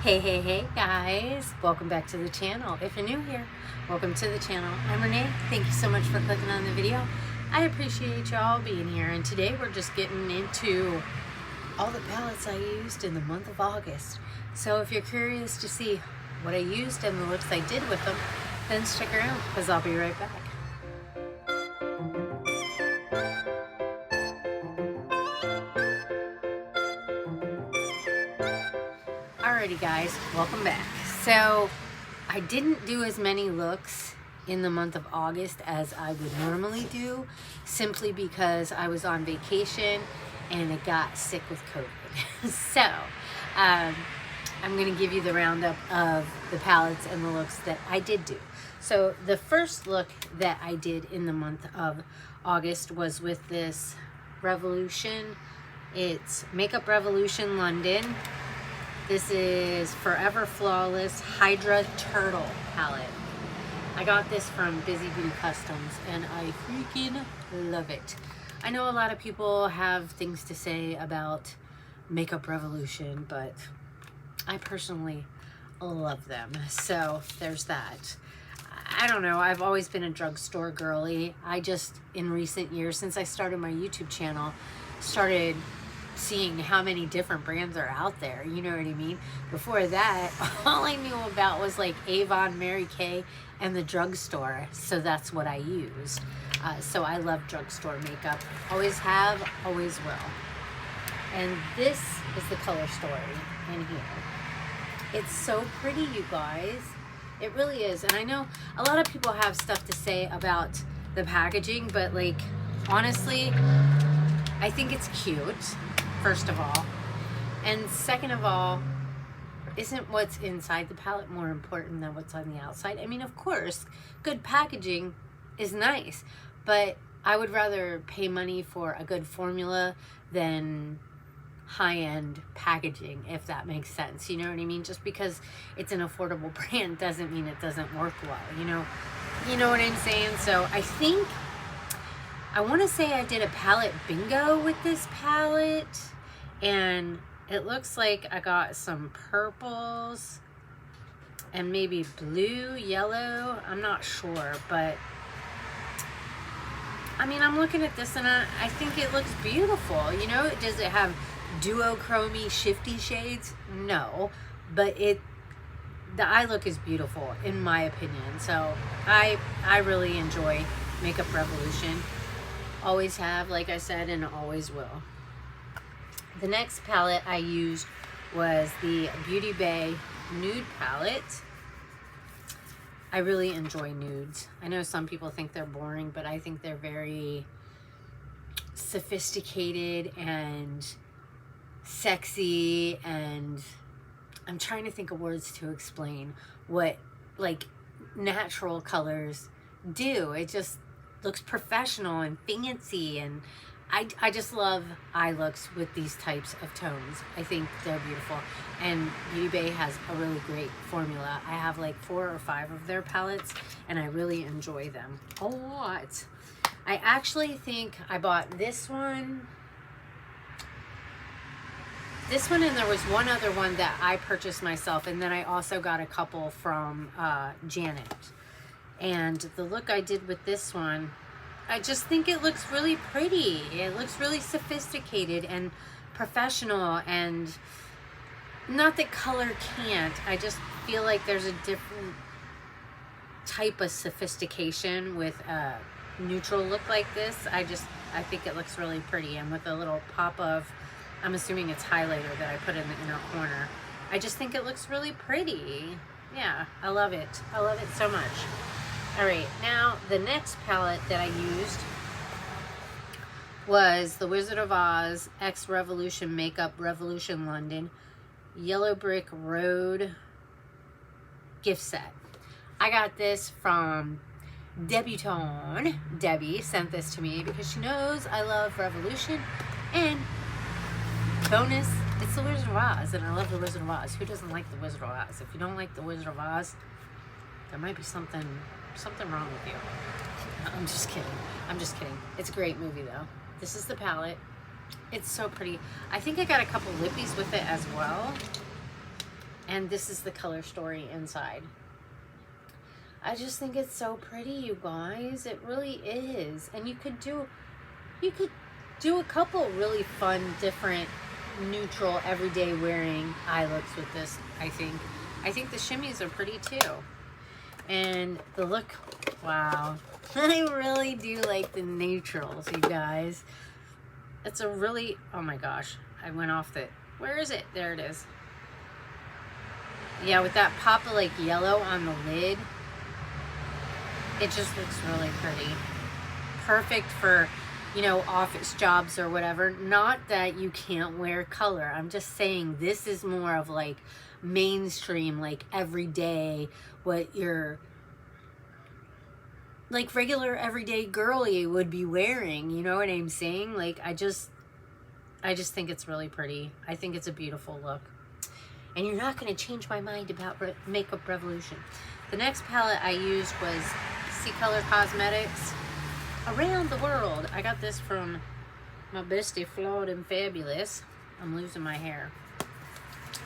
Hey guys, welcome back to the channel. If you're new here, welcome to the channel. I'm Renee. Thank you so much for clicking on the video. I appreciate y'all being here, and today we're just getting into all the palettes I used in the month of August. So if you're curious to see what I used and the looks I did with them, then stick around because I'll be right back. Alrighty guys, welcome back. So I didn't do as many looks in the month of August as I would normally do, simply because I was on vacation and it got sick with COVID. So I'm going to give you the roundup of the palettes and the looks that I did do. So the first look that I did in the month of August was with this Revolution. It's Makeup Revolution London. This is Forever Flawless Hydra Turtle palette. I got this from Busy Beauty Customs and I freaking love it. I know a lot of people have things to say about Makeup Revolution, but I personally love them. So there's that. I don't know, I've always been a drugstore girly. I just, in recent years, since I started my YouTube channel, started seeing how many different brands are out there, you know what I mean? Before that, all I knew about was like Avon, Mary Kay, and the drugstore, so that's what I use. So I love drugstore makeup, always have, always will. And this is the color story in here. It's so pretty, you guys. It really is. And I know a lot of people have stuff to say about the packaging, but like, honestly, I think it's cute, first of all. And second of all, isn't what's inside the palette more important than what's on the outside? I mean, of course, good packaging is nice, but I would rather pay money for a good formula than high-end packaging, if that makes sense. You know what I mean? Just because it's an affordable brand doesn't mean it doesn't work well, you know what I'm saying? So I want to say I did a palette bingo with this palette, and it looks like I got some purples and maybe blue, yellow, I'm not sure, but I mean, I'm looking at this and I think it looks beautiful. You know, does it have duochrome shifty shades? No, but the eye look is beautiful in my opinion. So I really enjoy Makeup Revolution. Always have, like I said, and always will. The next palette I used was the Beauty Bay Nude palette. I really enjoy nudes. I know some people think they're boring, but I think they're very sophisticated and sexy, and I'm trying to think of words to explain what like natural colors do. It just looks professional and fancy, and I just love eye looks with these types of tones. I think they're beautiful, and Beauty Bay has a really great formula. I have like 4 or 5 of their palettes and I really enjoy them a lot. I actually think I bought this one, and there was one other one that I purchased myself, and then I also got a couple from Janet. And the look I did with this one, I just think it looks really pretty. It looks really sophisticated and professional, and not that color can't. I just feel like there's a different type of sophistication with a neutral look like this. I think it looks really pretty, and with a little pop of, I'm assuming it's highlighter that I put in the inner corner. I just think it looks really pretty. Yeah, I love it. I love it so much. Alright, now the next palette that I used was the Wizard of Oz X Revolution Makeup Revolution London Yellow Brick Road gift set. I got this from Debutante. Debbie sent this to me because she knows I love Revolution, and bonus, it's the Wizard of Oz, and I love the Wizard of Oz. Who doesn't like the Wizard of Oz? If you don't like the Wizard of Oz, there might be something wrong with you. I'm just kidding. It's a great movie though. This is the palette. It's so pretty. I think I got a couple lippies with it as well. And this is the color story inside. I just think it's so pretty, you guys. It really is. And you could do a couple really fun, different, neutral, everyday wearing eye looks with this, I think. I think the shimmies are pretty too. And the look, wow. I really do like the neutrals, you guys. It's a really, oh my gosh, I went off the, where is it? There it is. Yeah, with that pop of like yellow on the lid, it just looks really pretty. Perfect for, you know, office jobs or whatever. Not that you can't wear color. I'm just saying this is more of like mainstream, like everyday, what your like regular everyday girly would be wearing. You know what I'm saying? Like I just think it's really pretty. I think it's a beautiful look. And you're not going to change my mind about Makeup Revolution. The next palette I used was Gourmande Cosmetics Around the World. I got this from my bestie Flawed and Fabulous. I'm losing my hair.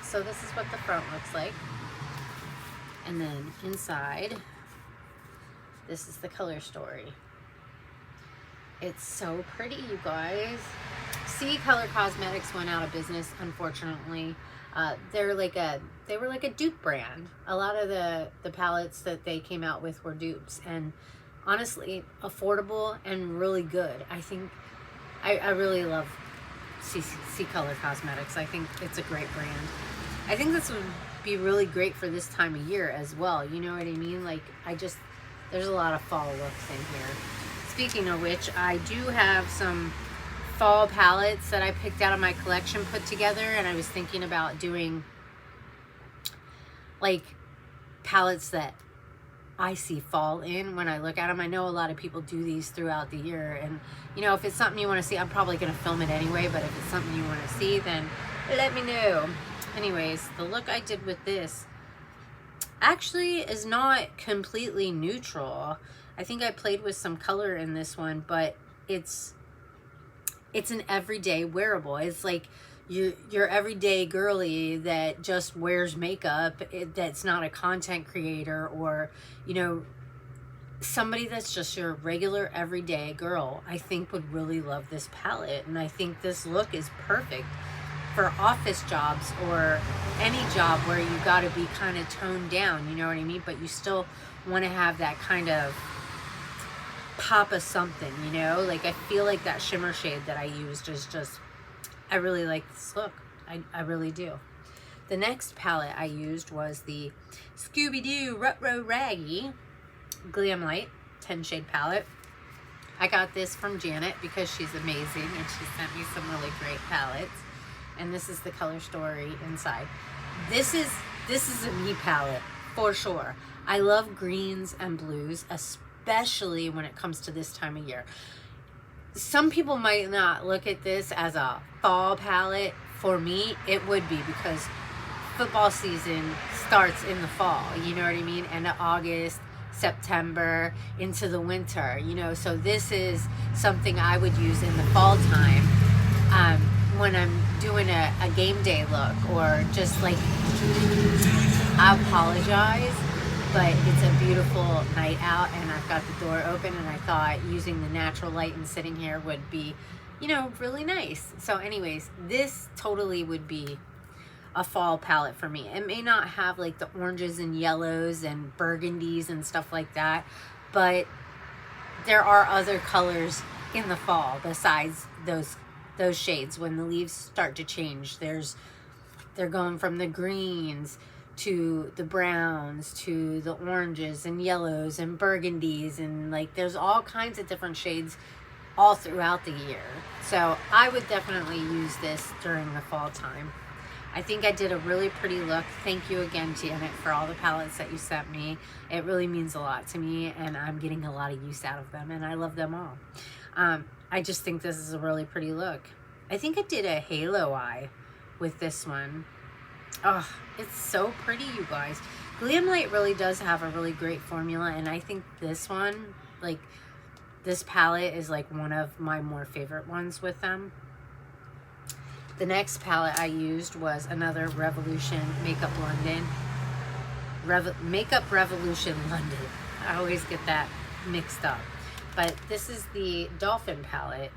So this is what the front looks like. And then inside, this is the color story. It's so pretty, you guys. Gourmande Cosmetics went out of business, unfortunately. They were like a dupe brand. A lot of the palettes that they came out with were dupes, and honestly, affordable and really good. I think I really love Gourmande Cosmetics. I think it's a great brand. I think this would be really great for this time of year as well. You know what I mean? Like there's a lot of fall looks in here. Speaking of which, I do have some fall palettes that I picked out of my collection put together, and I was thinking about doing like palettes that I see fall in when I look at them. I know a lot of people do these throughout the year, and you know, if it's something you want to see, I'm probably going to film it anyway, but if it's something you want to see, then let me know. Anyways, the look I did with this actually is not completely neutral. I think I played with some color in this one, but it's an everyday wearable. It's like your everyday girly that just wears makeup, that's not a content creator, or, you know, somebody that's just your regular everyday girl, I think would really love this palette. And I think this look is perfect for office jobs or any job where you got to be kind of toned down, you know what I mean? But you still want to have that kind of pop of something, you know? Like I feel like that shimmer shade that I used is just, I really like this look. I really do. The next palette I used was the Scooby-Doo Rutro Raggy Glam Light 10 shade palette. I got this from Janet because she's amazing and she sent me some really great palettes. And this is the color story inside. This is a me palette for sure. I love greens and blues, especially when it comes to this time of year. Some people might not look at this as a fall palette. For me, it would be, because football season starts in the fall, you know what I mean? End of August, September, into the winter, you know? So this is something I would use in the fall time when I'm doing a game day look, or just like, I apologize, but it's a beautiful night out and I've got the door open, and I thought using the natural light and sitting here would be, you know, really nice. So anyways, this totally would be a fall palette for me. It may not have like the oranges and yellows and burgundies and stuff like that, but there are other colors in the fall besides those shades. When the leaves start to change, they're going from the greens to the browns to the oranges and yellows and burgundies, and like there's all kinds of different shades all throughout the year. So I would definitely use this during the fall time. I think I did a really pretty look. Thank you again, Janet, for all the palettes that you sent me. It really means a lot to me, and I'm getting a lot of use out of them, and I love them all. I just think this is a really pretty look. I think I did a halo eye with this one. Oh, it's so pretty, you guys. Glam Light really does have a really great formula, and I think this one, like this palette, is like one of my more favorite ones with them. The next palette I used was another Revolution Makeup London. Makeup Revolution London. I always get that mixed up. But this is the Dolphin palette.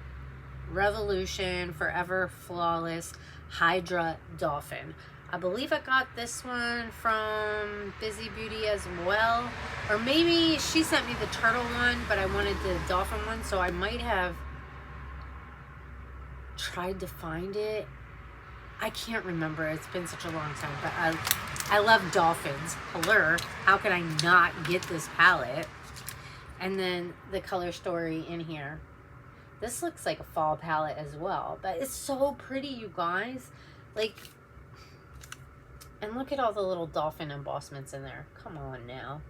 Revolution Forever Flawless Hydra Dolphin. I believe I got this one from Busy Beauty as well. Or maybe she sent me the turtle one, but I wanted the dolphin one, so I might have tried to find it. I can't remember. It's been such a long time, but I love dolphins. Hello. How could I not get this palette? And then the color story in here. This looks like a fall palette as well, but it's so pretty, you guys. Like, and look at all the little dolphin embossments in there. Come on now.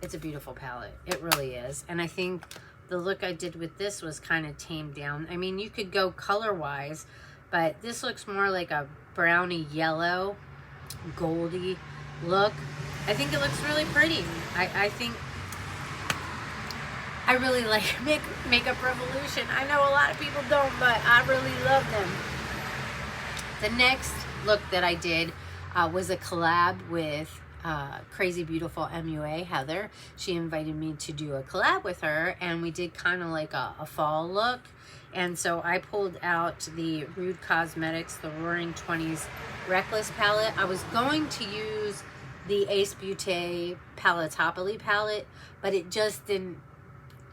It's a beautiful palette. It really is. And I think the look I did with this was kind of tamed down. I mean, you could go color-wise, but this looks more like a brownie yellow, goldy look. I think it looks really pretty. I think I really like Makeup Revolution. I know a lot of people don't, but I really love them. The next look that I did was a collab with Crazy Beautiful MUA, Heather. She invited me to do a collab with her, and we did kind of like a fall look. And so I pulled out the Rude Cosmetics, the Roaring 20s Reckless palette. I was going to use the Ace Beauty Palatopoli palette, but it just didn't,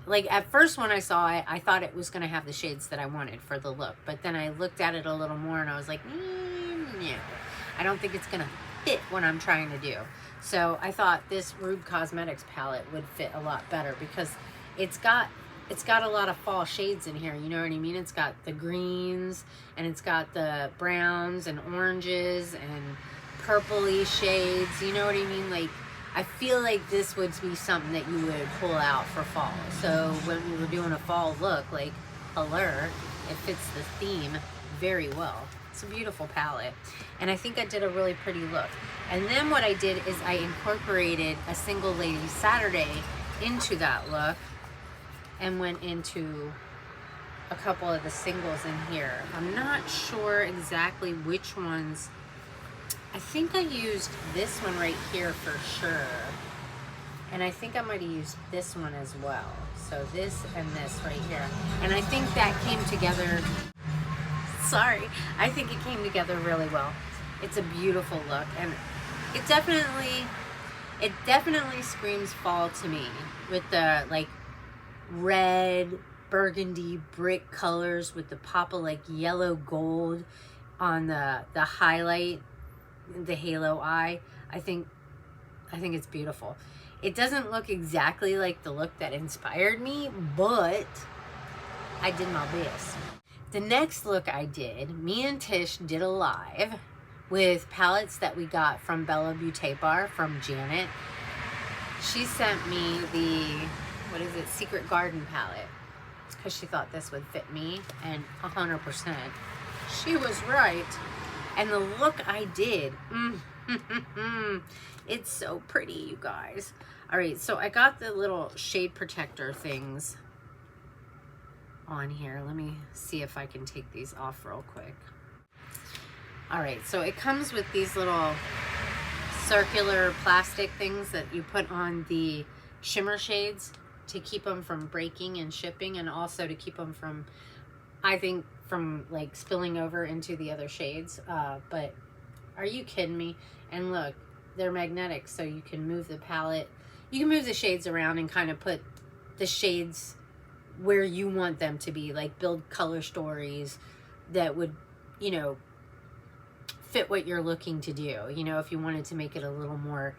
like at first when I saw it, I thought it was going to have the shades that I wanted for the look. But then I looked at it a little more and I was like, no, I don't think it's going to fit what I'm trying to do. So I thought this Rude Cosmetics palette would fit a lot better because it's got a lot of fall shades in here, you know what I mean? It's got the greens, and it's got the browns and oranges and purpley shades, you know what I mean? Like, I feel like this would be something that you would pull out for fall. So when we were doing a fall look, like, alert, it fits the theme very well. It's a beautiful palette. And I think I did a really pretty look. And then what I did is I incorporated a Single Lady Saturday into that look and went into a couple of the singles in here. I'm not sure exactly which ones. I think I used this one right here for sure. And I think I might have used this one as well. So this and this right here. And I think that came together, sorry, I think it came together really well. It's a beautiful look, and it definitely screams fall to me with the like red, burgundy brick colors with the pop of like yellow gold on the highlight, the halo eye. I think it's beautiful. It doesn't look exactly like the look that inspired me, but I did my best. The next look I did, me and Tish did a live with palettes that we got from Bella Beauté Bar from Janet. She sent me the, what is it, Secret Garden palette. It's because she thought this would fit me, and 100%. She was right. And the look I did, it's so pretty, you guys. All right, so I got the little shade protector things on here. Let me see if I can take these off real quick. All right, so it comes with these little circular plastic things that you put on the shimmer shades to keep them from breaking and shipping, and also to keep them from, I think, from like spilling over into the other shades. But are you kidding me? And look, they're magnetic, so you can move the palette. You can move the shades around and kind of put the shades where you want them to be, like build color stories that would, you know, fit what you're looking to do. You know, if you wanted to make it a little more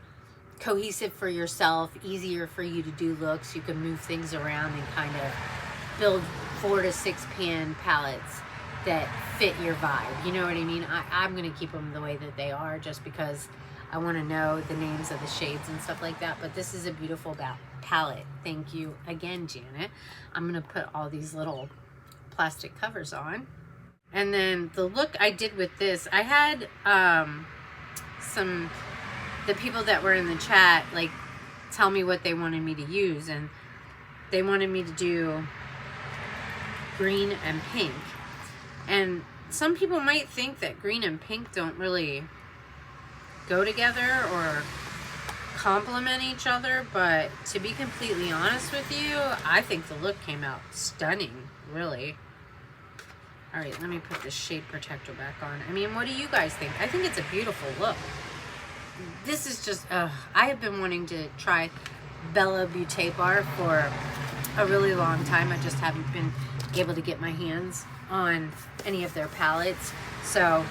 cohesive for yourself, easier for you to do looks, you can move things around and kind of build 4 to 6 pan palettes that fit your vibe. You know what I mean? I'm going to keep them the way that they are just because I want to know the names of the shades and stuff like that. But this is a beautiful palette. Thank you again, Janet. I'm going to put all these little plastic covers on. And then the look I did with this, I had the people that were in the chat like tell me what they wanted me to use, and they wanted me to do green and pink. And some people might think that green and pink don't really go together or complement each other, but to be completely honest with you, I think the look came out stunning, really. All right, let me put this shade protector back on. I mean, what do you guys think? I think it's a beautiful look. This is just, I have been wanting to try Bella Beauty Bar for a really long time. I just haven't been able to get my hands on any of their palettes. So,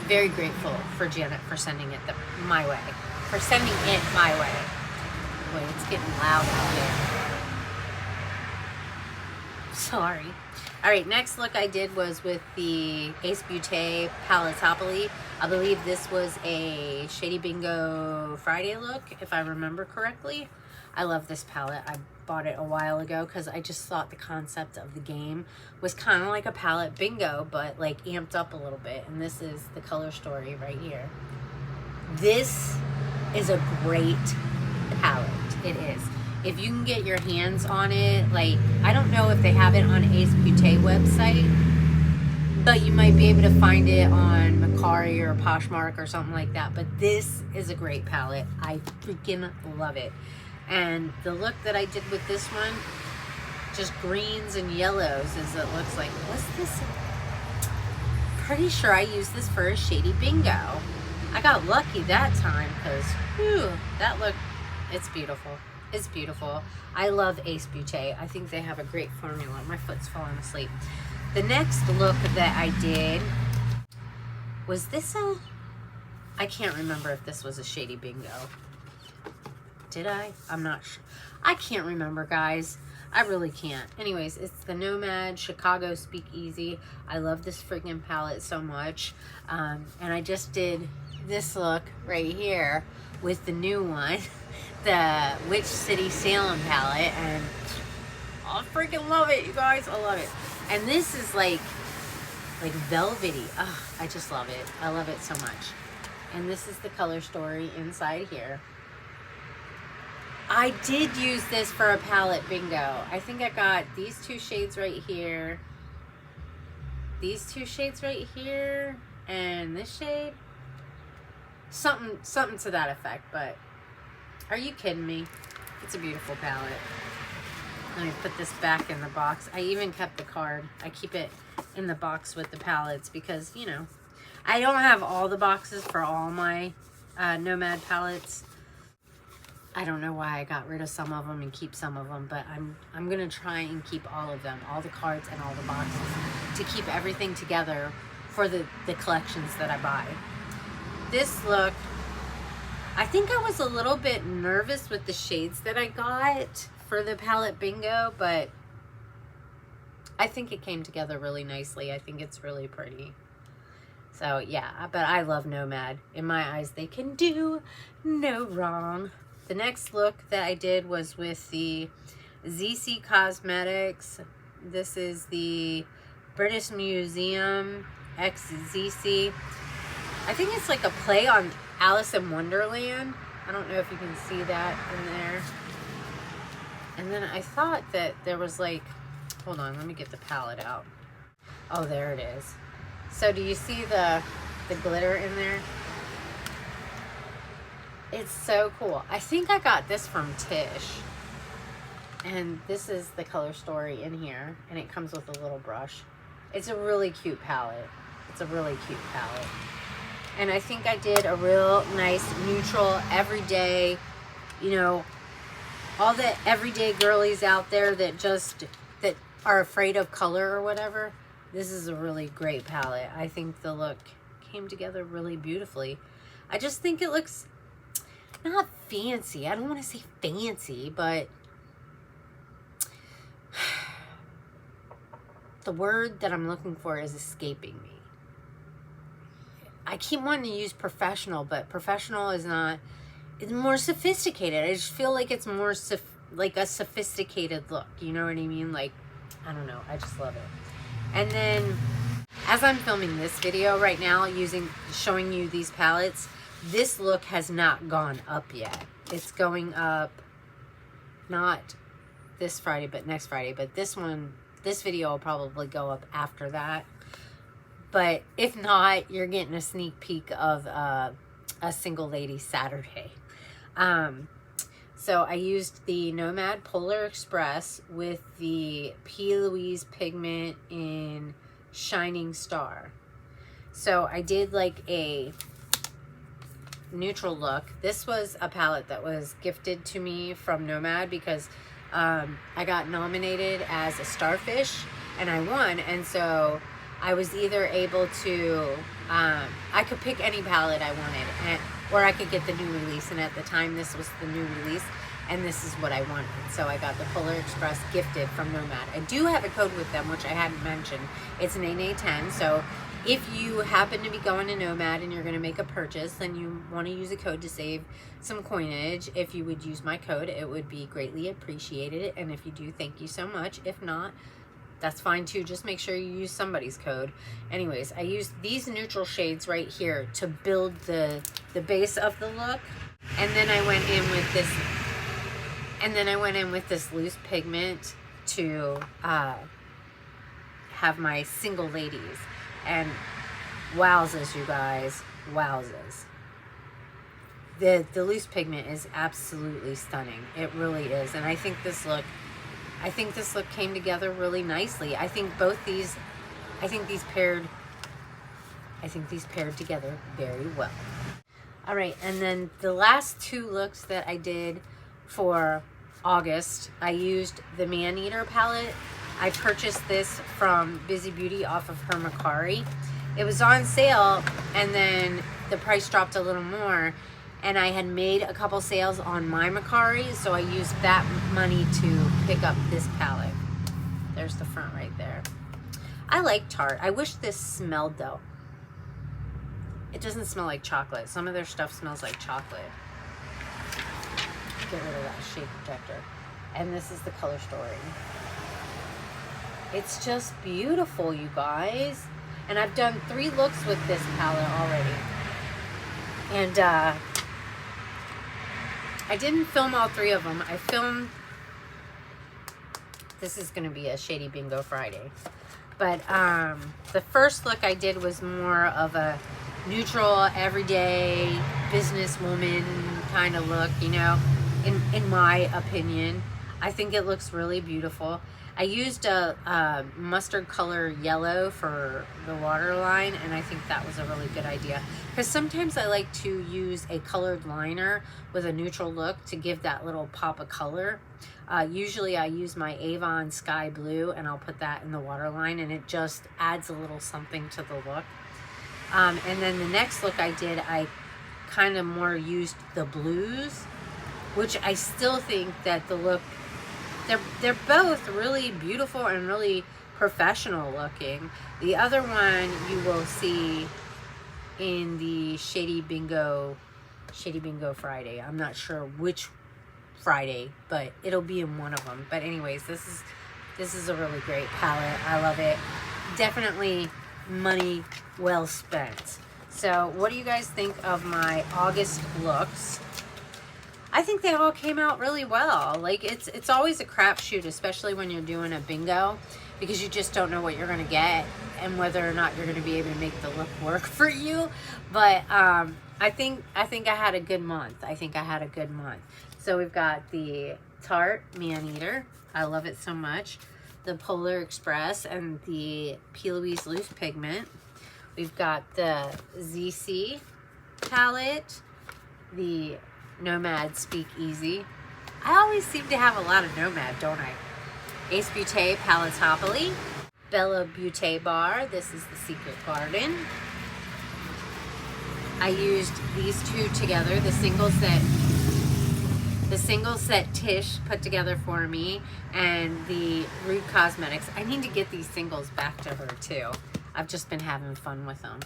very grateful for Janet for sending it my way. For sending it my way. Boy, it's getting loud out there. Sorry. All right, next look I did was with the Ace Beauty Palatopoli. I believe this was a Shady Bingo Friday look, if I remember correctly. I love this palette. I bought it a while ago because I just thought the concept of the game was kind of like a palette bingo, but like amped up a little bit. And this is the color story right here. This is a great palette. It is. If you can get your hands on it, like, I don't know if they have it on Ace Beauty website, but you might be able to find it on Macari or Poshmark or something like that. But this is a great palette. I freaking love it. And the look that I did with this one, just greens and yellows as it looks like. What's this? Pretty sure I used this for a Shady Bingo. I got lucky that time because, whew, that look, it's beautiful. It's beautiful. I love Ace Beauty. I think they have a great formula. My foot's falling asleep. The next look that I did, was this a, I can't remember if this was a Shady Bingo. Did I? I'm not sure. I can't remember, guys. I really can't. Anyways, it's the Nomad Chicago Speakeasy. I love this freaking palette so much. And I just did this look right here with the new one. The Witch City Salem palette, and I freaking love it, you guys. I love it. And this is like velvety. Oh, I just love it. I love it so much. And this is the color story inside here. I did use this for a palette bingo. I think I got these two shades right here, these two shades right here, and this shade. Something to that effect, but are you kidding me? It's a beautiful palette. Let me put this back in the box. I even kept the card. I keep it in the box with the palettes because, you know, I don't have all the boxes for all my Nomad palettes. I don't know why I got rid of some of them and keep some of them, but I'm going to try and keep all of them, all the cards and all the boxes, to keep everything together for the collections that I buy. This look, I think I was a little bit nervous with the shades that I got for the palette bingo, but I think it came together really nicely. I think it's really pretty. So yeah, but I love Nomad. In my eyes, they can do no wrong. The next look that I did was with the ZC Cosmetics. This is the British Museum X ZC. I think it's like a play on Alice in Wonderland. I don't know if you can see that in there. And then I thought that there was like, hold on, let me get the palette out. Oh, there it is. So do you see the glitter in there? It's so cool. I think I got this from Tish. And this is the color story in here. And it comes with a little brush. It's a really cute palette. It's a really cute palette. And I think I did a real nice, neutral, everyday, you know, all the everyday girlies out there that are afraid of color or whatever. This is a really great palette. I think the look came together really beautifully. I just think it looks not fancy. I don't want to say fancy, but the word that I'm looking for is escaping me. I keep wanting to use professional, but professional is not, it's more sophisticated. I just feel like it's more like a sophisticated look. You know what I mean? Like, I don't know. I just love it. And then as I'm filming this video right now, showing you these palettes, this look has not gone up yet. It's going up, not this Friday, but next Friday. But this video will probably go up after that. But if not, you're getting a sneak peek of a Single Lady Saturday. So I used the Nomad Polar Express with the P. Louise pigment in Shining Star. So I did like a neutral look. This was a palette that was gifted to me from Nomad because I got nominated as a starfish and I won, and so I was either able to I could pick any palette I wanted, or I could get the new release, and at the time this was the new release and this is what I wanted. So I got the Polar Express gifted from Nomad. I do have a code with them, which I hadn't mentioned. It's an RENEEA10. So if you happen to be going to Nomad and you're going to make a purchase, then you want to use a code to save some coinage. If you would use my code, it would be greatly appreciated. And if you do, thank you so much. If not, that's fine too. Just make sure you use somebody's code. Anyways, I used these neutral shades right here to build the base of the look. And then I went in with this, loose pigment to have my Single Ladies. And wowzers, you guys, wowzers. The loose pigment is absolutely stunning. It really is. And I think this look came together really nicely. I think these paired together very well. All right, and then the last two looks that I did for August, I used the Man Eater palette. I purchased this from Busy Beauty off of her Macari. It was on sale, and then the price dropped a little more, and I had made a couple sales on my Macari, so I used that money to pick up this palette. There's the front right there. I like Tarte. I wish this smelled, though. It doesn't smell like chocolate. Some of their stuff smells like chocolate. Get rid of that shade protector. And this is the Color Story. It's just beautiful, you guys. And I've done 3 looks with this palette already. And I didn't film all 3 of them. I filmed, this is gonna be a Shady Bingo Friday. But the first look I did was more of a neutral, everyday businesswoman kind of look, you know, in my opinion. I think it looks really beautiful. I used a mustard color yellow for the waterline, and I think that was a really good idea. Because sometimes I like to use a colored liner with a neutral look to give that little pop of color. Usually I use my Avon Sky Blue, and I'll put that in the waterline, and it just adds a little something to the look. And then the next look I did, I kind of more used the blues, which I still think that the look, they're both really beautiful and really professional looking. The other one you will see in the Shady Bingo Friday. I'm not sure which Friday, but it'll be in one of them. But anyways, this is a really great palette. I love it. Definitely money well spent. So what do you guys think of my August looks? I think they all came out really well. Like, it's always a crapshoot, especially when you're doing a bingo, because you just don't know what you're gonna get and whether or not you're gonna be able to make the look work for you. But I think I had a good month. So we've got the Tarte Man Eater. I love it so much. The Polar Express and the P. Louise Loose Pigment. We've got the ZC palette, the Nomad Speak Easy. I always seem to have a lot of Nomad, don't I? Ace Beauté Palatopoli. Bella Beauté Bar. This is the Secret Garden. I used these two together, the singles that Tish put together for me, and the Nomad Cosmetics. I need to get these singles back to her too. I've just been having fun with them.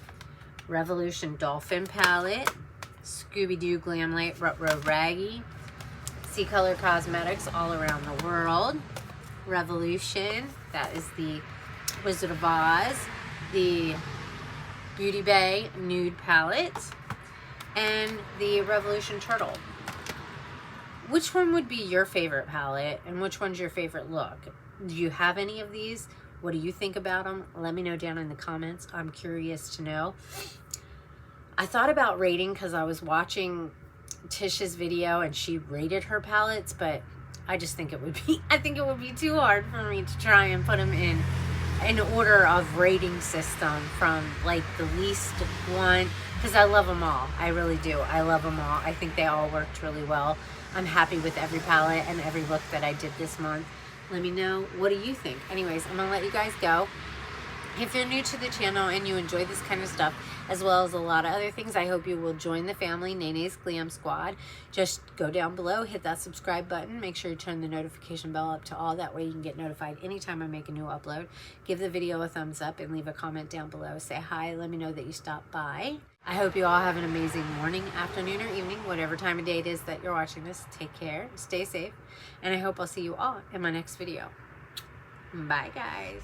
Revolution Dolphin Palette. Scooby-Doo Glam Light Rutro Raggy. Sea Color Cosmetics All Around the World. Revolution. That is the Wizard of Oz. The Beauty Bay Nude Palette. And the Revolution Turtle. Which one would be your favorite palette, and which one's your favorite look? Do you have any of these? What do you think about them? Let me know down in the comments. I'm curious to know. I thought about rating because I was watching Tish's video and she rated her palettes, but I just think it would be, I think it would be too hard for me to try and put them in order of rating system from like the least one, because I love them all. I really do. I love them all. I think they all worked really well. I'm happy with every palette and every look that I did this month. Let me know, what do you think? Anyways, I'm gonna let you guys go. If you're new to the channel and you enjoy this kind of stuff, as well as a lot of other things, I hope you will join the family, Nene's Glam Squad. Just go down below, hit that subscribe button. Make sure you turn the notification bell up to all. That way you can get notified anytime I make a new upload. Give the video a thumbs up and leave a comment down below. Say hi, let me know that you stopped by. I hope you all have an amazing morning, afternoon, or evening, whatever time of day it is that you're watching this. Take care, stay safe, and I hope I'll see you all in my next video. Bye, guys.